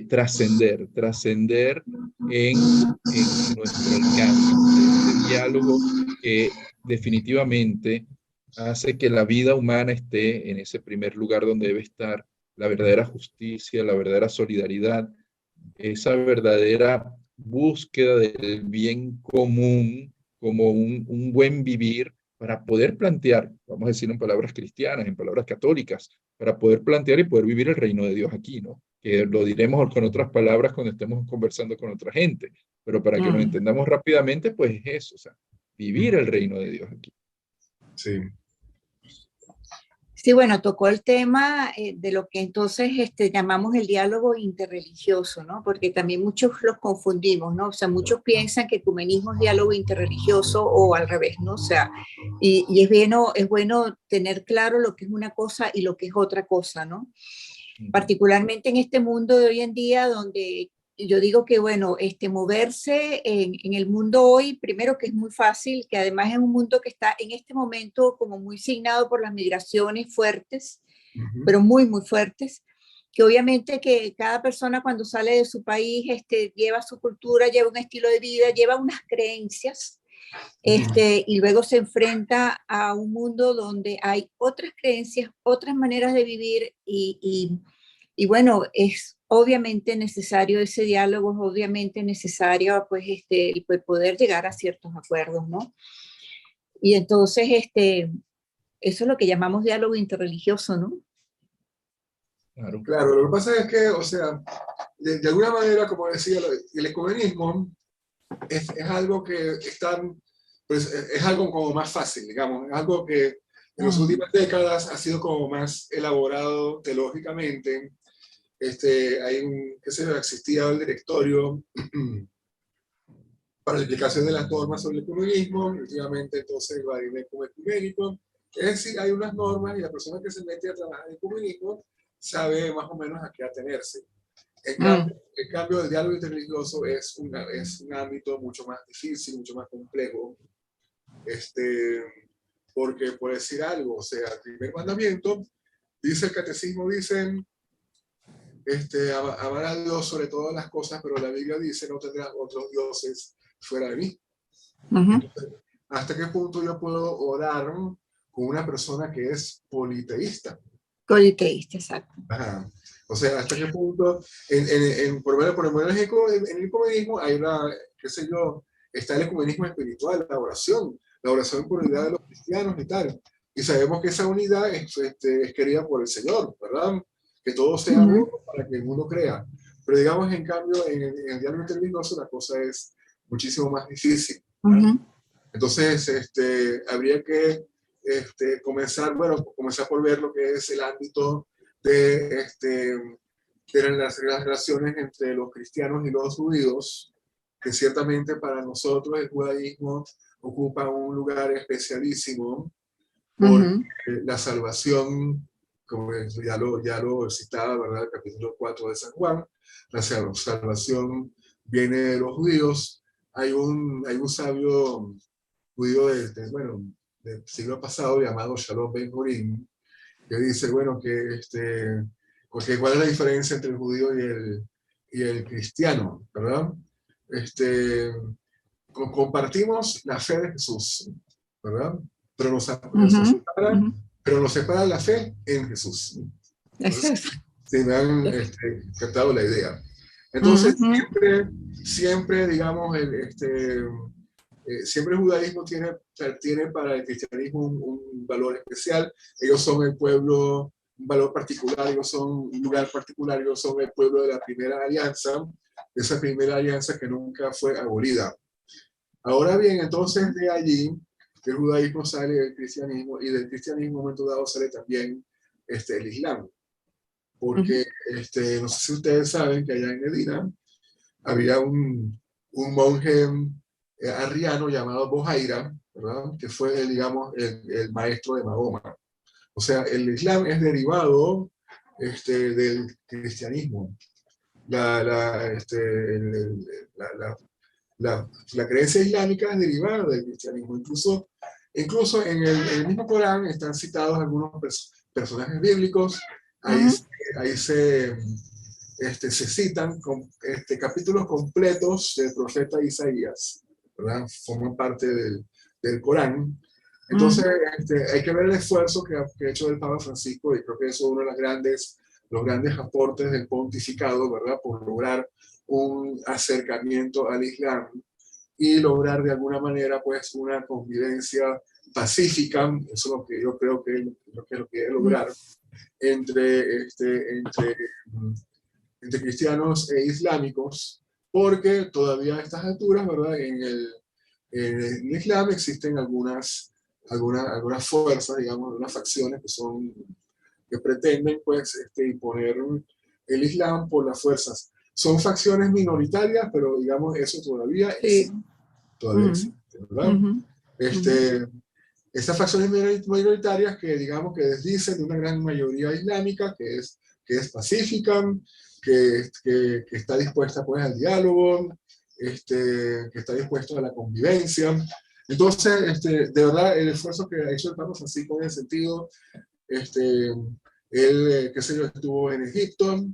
trascender en nuestro alcance, este diálogo que definitivamente hace que la vida humana esté en ese primer lugar donde debe estar la verdadera justicia, la verdadera solidaridad, esa verdadera búsqueda del bien común como un buen vivir para poder plantear, vamos a decir en palabras cristianas, en palabras católicas, para poder plantear y poder vivir el reino de Dios aquí, ¿no? Que lo diremos con otras palabras cuando estemos conversando con otra gente, pero para que nos entendamos rápidamente, pues es eso, o sea, vivir el reino de Dios aquí. Sí. Sí, bueno, tocó el tema de lo que entonces llamamos el diálogo interreligioso, ¿no? Porque también muchos los confundimos, ¿no? O sea, muchos piensan que ecumenismo es diálogo interreligioso o al revés, ¿no? O sea, y es bueno tener claro lo que es una cosa y lo que es otra cosa, ¿no? Particularmente en este mundo de hoy en día donde yo digo que, bueno, moverse en el mundo hoy, primero que es muy fácil, que además es un mundo que está en este momento como muy signado por las migraciones fuertes, pero muy, muy fuertes, que obviamente que cada persona cuando sale de su país lleva su cultura, lleva un estilo de vida, lleva unas creencias, y luego se enfrenta a un mundo donde hay otras creencias, otras maneras de vivir y bueno, es obviamente necesario ese diálogo, es obviamente necesario pues, pues poder llegar a ciertos acuerdos, ¿no? Y entonces eso es lo que llamamos diálogo interreligioso, ¿no? Claro, lo que pasa es que, o sea, de alguna manera, como decía, el ecumenismo es algo que está, pues, es algo como más fácil, digamos, es algo que en las últimas décadas ha sido como más elaborado teológicamente. Existía el directorio para la explicación de las normas sobre el ecumenismo, últimamente entonces el Vademecum ecuménico, es decir, hay unas normas y la persona que se mete a trabajar en el ecumenismo sabe más o menos a qué atenerse. En cambio, el diálogo interreligioso es un ámbito mucho más difícil, mucho más complejo, porque por decir algo, o sea, el primer mandamiento, dice el catecismo, dicen, amar a Dios sobre todas las cosas, pero la Biblia dice, no tendrás otros dioses fuera de mí. Entonces, ¿hasta qué punto yo puedo orar con una persona que es politeísta? Politeísta, exacto. Ajá. O sea, ¿hasta qué punto? Por lo menos en el ecumenismo hay qué sé yo, está el ecumenismo espiritual, la oración por unidad de los cristianos y tal. Y sabemos que esa unidad es querida por el Señor, ¿verdad? Que todo sea uno para que el mundo crea. Pero digamos, en cambio, en el diálogo interreligioso la cosa es muchísimo más difícil. Entonces, habría que comenzar por ver lo que es el ámbito de eran las relaciones entre los cristianos y los judíos, que ciertamente para nosotros el judaísmo ocupa un lugar especialísimo, porque la salvación, como ya lo citaba, ¿verdad? El capítulo 4 de San Juan, la salvación viene de los judíos. Hay un sabio judío del siglo pasado llamado Shalom Ben Horim, que dice, bueno, porque ¿cuál es la diferencia entre el judío y el cristiano, ¿verdad? Compartimos la fe de Jesús, ¿verdad? Pero nos separa la fe en Jesús. Entonces, si me han captado la idea. Entonces, siempre digamos, siempre el judaísmo tiene para el cristianismo un valor especial. Ellos son el pueblo, un valor particular, ellos son un lugar particular, ellos son el pueblo de la primera alianza, esa primera alianza que nunca fue abolida. Ahora bien, entonces de allí, del judaísmo sale el cristianismo, y del cristianismo en un momento dado sale también el islam. Porque, no sé si ustedes saben que allá en Medina había un monje arriano llamado Bohaira, ¿verdad? Que fue, digamos, el maestro de Mahoma. O sea, el islam es derivado del cristianismo. La creencia islámica es derivada del cristianismo. Incluso en el mismo Corán están citados algunos personajes bíblicos. Ahí se citan capítulos completos del profeta Isaías, ¿verdad? Forman parte del Corán. Entonces, hay que ver el esfuerzo que ha hecho el Papa Francisco, y creo que eso es uno de los grandes aportes del pontificado, ¿verdad? Por lograr un acercamiento al Islam y lograr de alguna manera, pues, una convivencia pacífica. Eso es lo que yo creo que él quiere lograr entre cristianos e islámicos, porque todavía a estas alturas, ¿verdad? En el Islam existen algunas fuerzas, digamos, algunas facciones que pretenden, pues, imponer el Islam por las fuerzas. Son facciones minoritarias, pero, digamos, eso todavía existe, ¿verdad? Estas facciones minoritarias que, digamos, que desdicen de una gran mayoría islámica que es pacífica, que está dispuesta, pues, al diálogo, que está dispuesta a la convivencia. Entonces, de verdad, el esfuerzo que ha hecho el Papa Francisco en ese sentido, él, qué sé yo, estuvo en Egipto,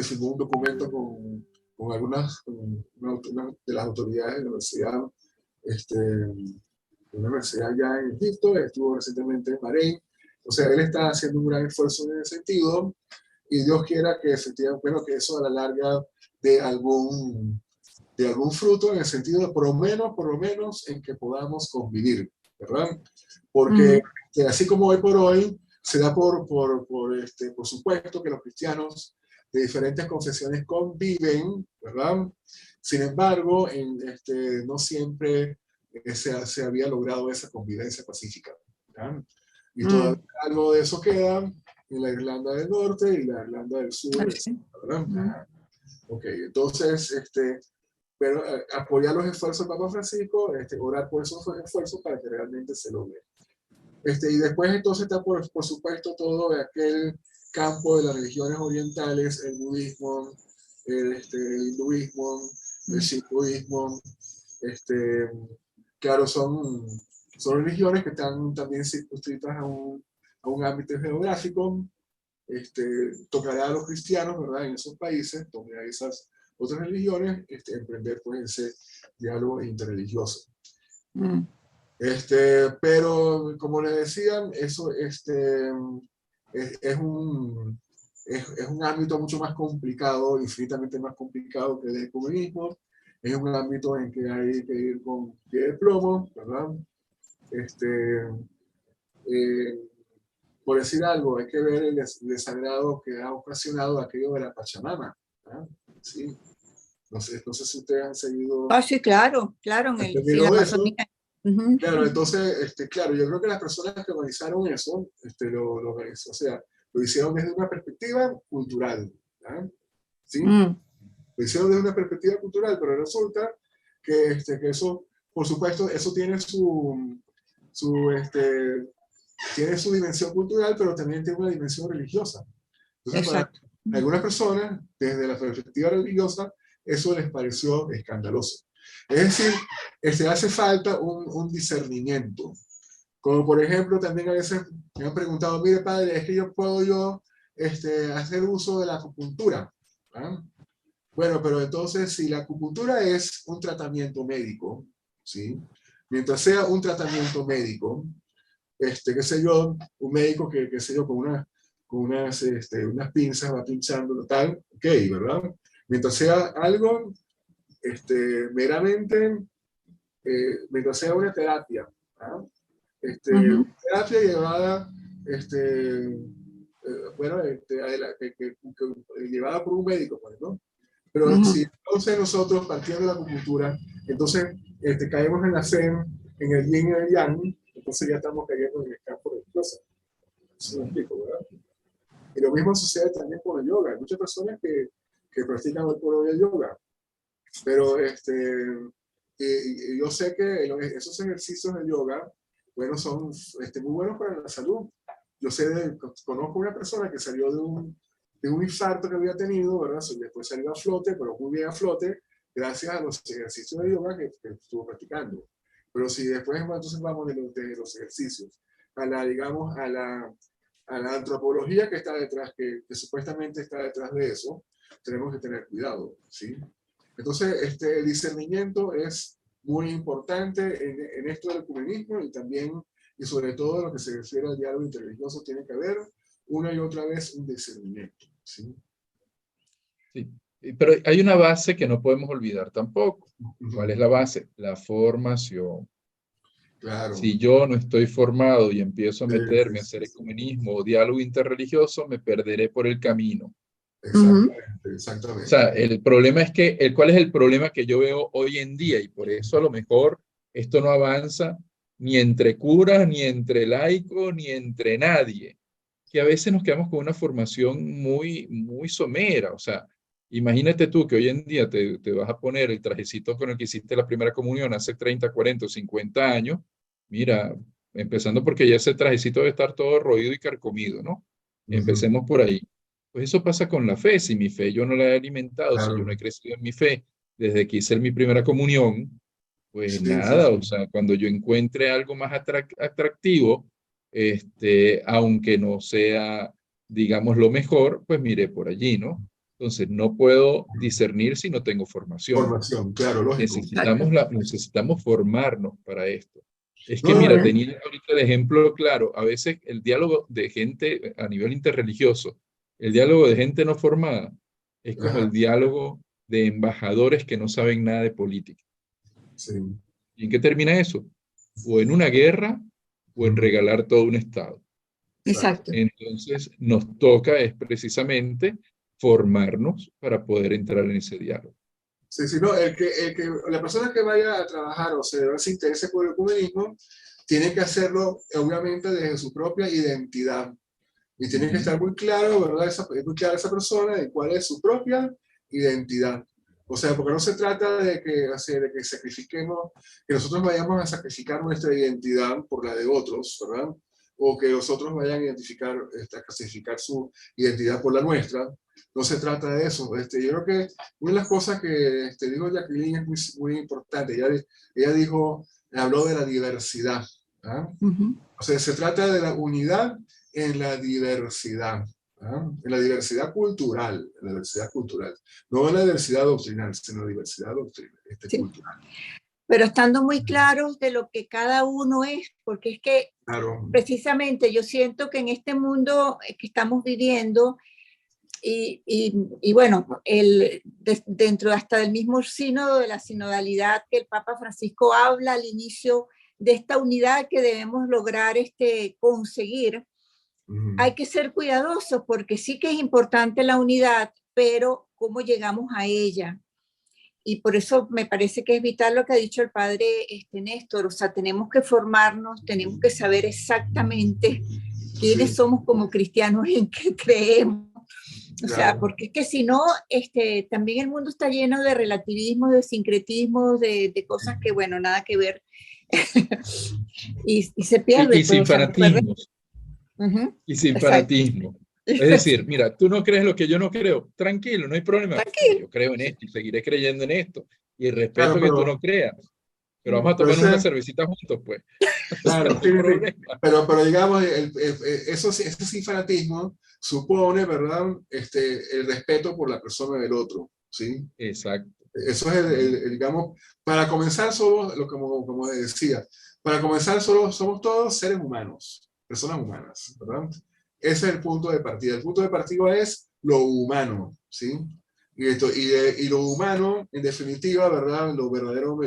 firmó un documento con algunas una de las autoridades de la universidad, una universidad allá en Egipto, estuvo recientemente en Bahrein. O sea, él está haciendo un gran esfuerzo en ese sentido, y Dios quiera que efectivamente, bueno, que eso a la larga de algún fruto, en el sentido de por lo menos en que podamos convivir, ¿verdad? Porque así como hoy por hoy se da por supuesto que los cristianos de diferentes confesiones conviven, ¿verdad? Sin embargo, no siempre se había logrado esa convivencia pacífica, ¿verdad? Y todavía algo de eso queda en la Irlanda del Norte y la Irlanda del Sur, ¿verdad? Ok, entonces, pero apoyar los esfuerzos del Papa Francisco, orar por esos esfuerzos para que realmente se logre. Y después entonces está por supuesto todo aquel campo de las religiones orientales, el budismo, el hinduismo, el shintoísmo, claro, son religiones que están también circunscritas a un ámbito geográfico. Tocará a los cristianos, ¿verdad? En esos países, donde hay esas otras religiones, emprender, pues, ese diálogo interreligioso. Pero, como les decía, eso es un ámbito mucho más complicado, infinitamente más complicado que el comunismo. Es un ámbito en que hay que ir con pie de plomo, ¿verdad? Por decir algo, hay que ver el desagrado que ha ocasionado aquello de la Pachamama, ¿verdad? Sí. No sé si ustedes han seguido. Sí, claro, en la Amazonía. Claro, entonces, claro, yo creo que las personas que organizaron eso, o sea, lo hicieron desde una perspectiva cultural, ¿ah? ¿Sí? Lo hicieron desde una perspectiva cultural, pero resulta que eso, por supuesto, eso tiene tiene su dimensión cultural, pero también tiene una dimensión religiosa. Entonces, Exacto. para algunas personas, desde la perspectiva religiosa, eso les pareció escandaloso. Es decir, hace falta un discernimiento. Como por ejemplo, también a veces me han preguntado, mire padre, es que puedo hacer uso de la acupuntura. ¿Ah? Bueno, pero entonces si la acupuntura es un tratamiento médico, ¿sí? Mientras sea un tratamiento médico, qué sé yo, un médico que qué sé yo, con unas pinzas va pinchando tal, ok, ¿verdad? Mientras sea algo meramente, mientras sea una terapia, ¿ah? Terapia llevada, bueno, llevada por un médico, pues, ¿no? Pero si entonces nosotros, partiendo de la acupuntura, entonces caemos en la zen, en el yin y el yang, entonces ya estamos cayendo en el campo religioso. Eso me explico, ¿verdad? Y lo mismo sucede también con el yoga. Hay muchas personas que practican el puro del yoga, pero yo sé que esos ejercicios de yoga, bueno, son muy buenos para la salud. Yo conozco una persona que salió de un infarto que había tenido, ¿verdad? Después salió a flote, pero muy bien a flote, gracias a los ejercicios de yoga que estuvo practicando. Pero si después entonces vamos de los ejercicios digamos, a la antropología que está detrás, que supuestamente está detrás de eso, tenemos que tener cuidado, ¿sí? Entonces, el discernimiento es muy importante en esto del ecumenismo y también, y sobre todo, lo que se refiere al diálogo interreligioso, tiene que haber una y otra vez un discernimiento, ¿sí? Sí, pero hay una base que no podemos olvidar tampoco. ¿Cuál es la base? La formación. Claro. Si yo no estoy formado y empiezo a meterme a hacer Sí. ecumenismo o diálogo interreligioso, me perderé por el camino. Exactamente, exactamente. O sea, el problema es que, ¿cuál es el problema que yo veo hoy en día? Y por eso a lo mejor esto no avanza ni entre curas, ni entre laicos, ni entre nadie. Que a veces nos quedamos con una formación muy, muy somera. O sea, imagínate tú que hoy en día te vas a poner el trajecito con el que hiciste la primera comunión hace 30, 40 o 50 años. Mira, empezando porque ya ese trajecito debe estar todo roído y carcomido, ¿no? Empecemos por ahí. Pues eso pasa con la fe. Si mi fe yo no la he alimentado, si yo no he crecido en mi fe desde que hice mi primera comunión, pues nada, o sea, cuando yo encuentre algo más atractivo, aunque no sea, digamos, lo mejor, pues miré por allí, ¿no? Entonces, no puedo discernir si no tengo formación. Formación, claro, lógico. Necesitamos formarnos para esto. Es que, No, mira, tenía ahorita de ejemplo claro, a veces el diálogo de gente a nivel interreligioso, el diálogo de gente no formada, es como el diálogo de embajadores que no saben nada de política. Sí. ¿Y en qué termina eso? O en una guerra o en regalar todo un estado. Exacto. Entonces, nos toca es precisamente formarnos para poder entrar en ese diálogo. Sí, sí, no, la persona que vaya a trabajar o se interese por el ecumenismo, tiene que hacerlo, obviamente, desde su propia identidad. Y tiene que estar muy claro, ¿verdad? Muy clara esa persona de cuál es su propia identidad. O sea, porque no se trata de que sacrifiquemos, que nosotros vayamos a sacrificar nuestra identidad por la de otros, ¿verdad? O que los otros vayan a clasificar su identidad por la nuestra. No se trata de eso. Yo creo que una de las cosas que dijo Jacqueline es muy, muy importante. Ella habló de la diversidad. ¿Ah? O sea, se trata de la unidad en la diversidad. En la diversidad cultural, no en la diversidad doctrinal, sino en la diversidad cultural. Pero estando muy claros de lo que cada uno es, porque es que precisamente yo siento que en este mundo que estamos viviendo, y bueno, dentro hasta del mismo sínodo de la sinodalidad que el Papa Francisco habla al inicio de esta unidad que debemos lograr conseguir, hay que ser cuidadosos porque sí que es importante la unidad, pero ¿cómo llegamos a ella? Y por eso me parece que es vital lo que ha dicho el padre Néstor, o sea, tenemos que formarnos, tenemos que saber exactamente quiénes somos como cristianos, en qué creemos, O sea, Claro. porque es que si no, también el mundo está lleno de relativismo, de sincretismo, de cosas que, bueno, nada que ver. y se pierde, Y pues, sin o sea, se pierde. fanatismos, Ujú, y sin exacto. fanatismo. Es decir, mira, tú no crees lo que yo no creo, tranquilo, no hay problema, pero Tranquilo. yo creo en esto y seguiré creyendo en esto, y Claro, respeto que tú no creas, pero vamos a pero tomarnos una ese, cervecita juntos, pues. O sea, claro, no sí, hay sí. problema. Pero digamos, eso, ese sin fanatismo supone, ¿verdad? El respeto por la persona del otro, ¿sí? Exacto. Eso es, digamos, para comenzar somos, como decía, para comenzar solo somos todos seres humanos, personas humanas, ¿verdad? Ese es el punto de partida. El punto de partida es lo humano, ¿sí? Y lo humano, en definitiva, ¿verdad? Lo verdadero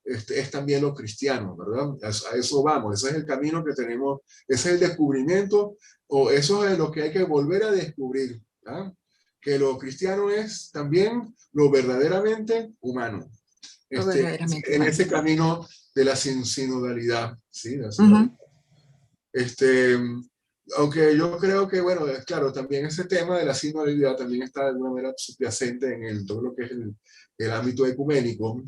es también lo cristiano, ¿verdad? A eso vamos, ese es el camino que tenemos, ese es el descubrimiento, o eso es lo que hay que volver a descubrir, ¿verdad? Que lo cristiano es también lo verdaderamente humano. Lo verdaderamente En humano. ese camino de la sinodalidad, ¿sí? La sinodalidad. Ujú. Este, aunque yo creo que, bueno, claro, también ese tema de la sinodalidad también está de alguna manera subyacente en todo lo que es el ámbito ecuménico,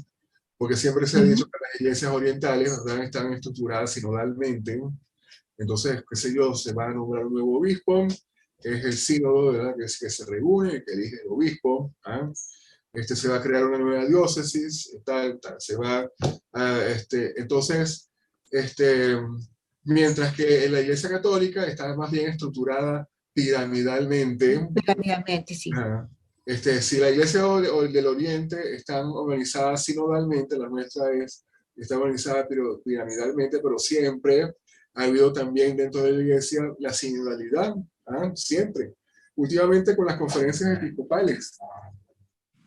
porque siempre se ha dicho Ujú. que las iglesias orientales, ¿verdad?, están estructuradas sinodalmente. Entonces, qué sé yo, se va a nombrar un nuevo obispo, que es el sínodo, ¿verdad?, que se reúne, que elige el obispo, ¿ah? Se va a crear una nueva diócesis, tal, tal, se va a, entonces, este, mientras que en la Iglesia Católica está más bien estructurada piramidalmente. Piramidalmente, sí. Ajá. Si la Iglesia del Oriente están organizadas sinodalmente, la nuestra está organizada piramidalmente, pero siempre ha habido también dentro de la Iglesia la sinodalidad, ¿ah? Siempre. Últimamente con las conferencias episcopales,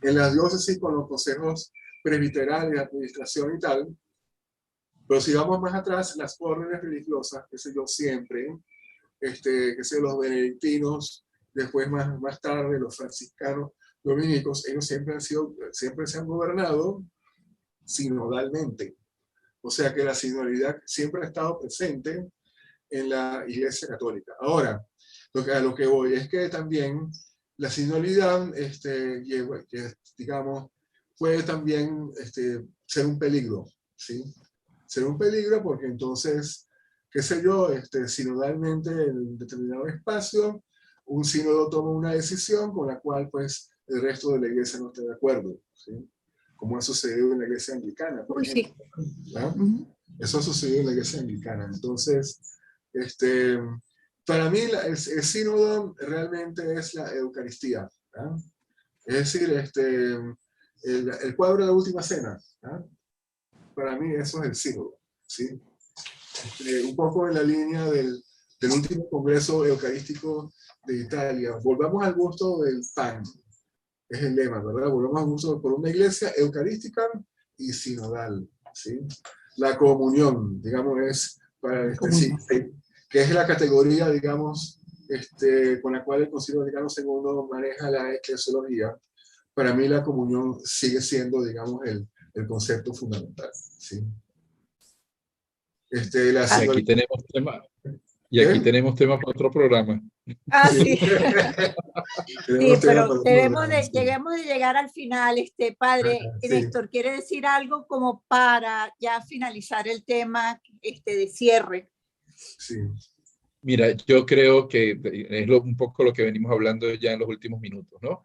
en las diócesis con los consejos presbiterales, de administración y tal, pero si vamos más atrás, las órdenes religiosas, qué sé yo, siempre, que sé, los benedictinos, después más tarde los franciscanos, dominicos, ellos siempre se han gobernado sinodalmente. O sea que la sinodalidad siempre ha estado presente en la Iglesia Católica. Ahora, a lo que voy es que también la sinodalidad, digamos, puede también ser un peligro, ¿sí? Ser un peligro porque entonces, qué sé yo, sinodalmente en determinado espacio, un sínodo toma una decisión con la cual pues el resto de la iglesia no está de acuerdo, ¿sí? Como ha sucedido en la iglesia anglicana, por Uy, sí. ejemplo, ¿verdad? Ujú. Eso ha sucedido en la iglesia anglicana. Entonces, este, para mí el sínodo realmente es la Eucaristía, ¿verdad? Es decir, el cuadro de la última cena, ¿verdad? Para mí eso es el sínodo, ¿sí? Un poco en la línea del último congreso eucarístico de Italia. Volvamos al gusto del pan, es el lema, ¿verdad? Volvamos al gusto por una iglesia eucarística y sinodal, ¿sí? La comunión, digamos, es para sí, Comunión. que es la categoría, digamos, con la cual el Concilio Vaticano II maneja la eclesiología. Para mí la comunión sigue siendo, digamos, el concepto fundamental, ¿sí? La Y Ah, aquí sinodalidad, tenemos tema, y aquí ¿qué? tenemos tema para otro programa. Sí. sí. Sí, Tenemos tema pero para otro programa, sí. lleguemos de llegar al final. Padre Sí. Néstor, ¿quiere decir algo como para ya finalizar el tema de cierre? Sí. Mira, yo creo que es un poco lo que venimos hablando ya en los últimos minutos, ¿no?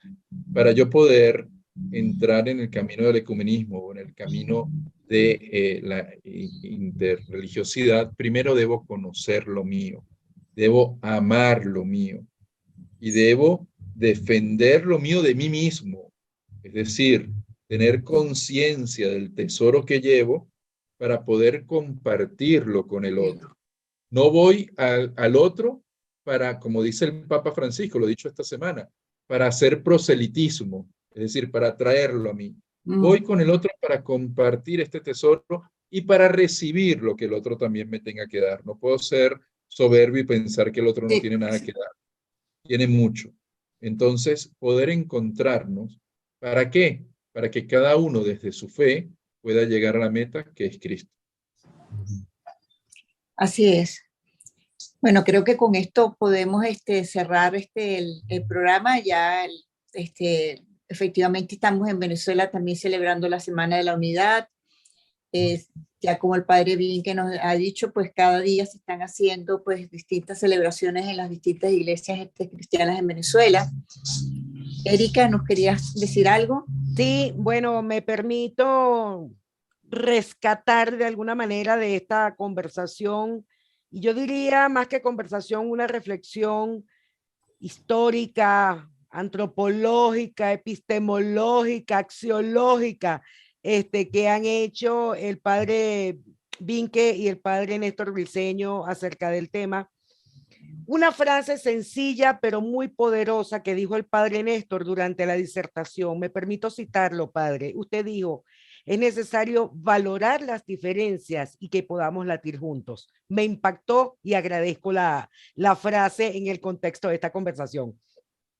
Para yo poder entrar en el camino del ecumenismo o en el camino de la interreligiosidad, primero debo conocer lo mío, debo amar lo mío y debo defender lo mío de mí mismo. Es decir, tener conciencia del tesoro que llevo para poder compartirlo con el otro. No voy al otro para, como dice el Papa Francisco, lo he dicho esta semana, para hacer proselitismo, es decir, para atraerlo a mí. Voy con el otro para compartir este tesoro y para recibir lo que el otro también me tenga que dar. No puedo ser soberbio y pensar que el otro no Sí, tiene nada sí. que dar. Tiene mucho. Entonces, poder encontrarnos, ¿para qué? Para que cada uno desde su fe pueda llegar a la meta que es Cristo. Así es. Bueno, creo que con esto podemos cerrar el programa. Ya efectivamente estamos en Venezuela también celebrando la Semana de la Unidad. Ya como el padre Bin que nos ha dicho, pues cada día se están haciendo pues distintas celebraciones en las distintas iglesias cristianas en Venezuela. Erika, ¿nos querías decir algo? Sí, bueno, me permito rescatar de alguna manera de esta conversación, y yo diría más que conversación, una reflexión histórica, antropológica, epistemológica, axiológica, que han hecho el padre Vinque y el padre Néstor Briceño acerca del tema. Una frase sencilla pero muy poderosa que dijo el padre Néstor durante la disertación. Me permito citarlo, padre. Usted dijo, es necesario valorar las diferencias y que podamos latir juntos. Me impactó y agradezco la frase en el contexto de esta conversación.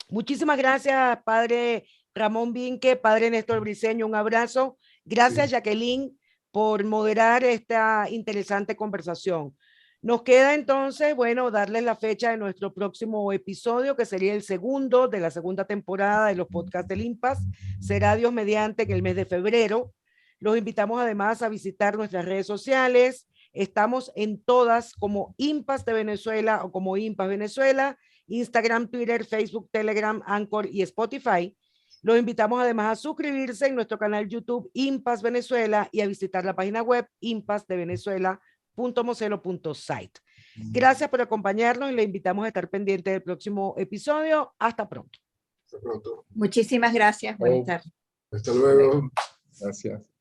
Muchísimas gracias, padre Ramón Vinque, padre Néstor Briceño, un abrazo. Gracias, Jacqueline, por moderar esta interesante conversación. Nos queda entonces, bueno, darles la fecha de nuestro próximo episodio, que sería el segundo de la segunda temporada de los podcasts del IMPAS. Será Dios mediante en el mes de febrero. Los invitamos además a visitar nuestras redes sociales. Estamos en todas como IMPAS de Venezuela o como IMPAS Venezuela, Instagram, Twitter, Facebook, Telegram, Anchor y Spotify. Los invitamos además a suscribirse en nuestro canal YouTube IMPAS Venezuela y a visitar la página web impasdevenezuela.mocelo.site. Gracias por acompañarnos y le invitamos a estar pendiente del próximo episodio. Hasta pronto. Hasta pronto. Muchísimas gracias. Buenas tardes. Hasta luego. Gracias.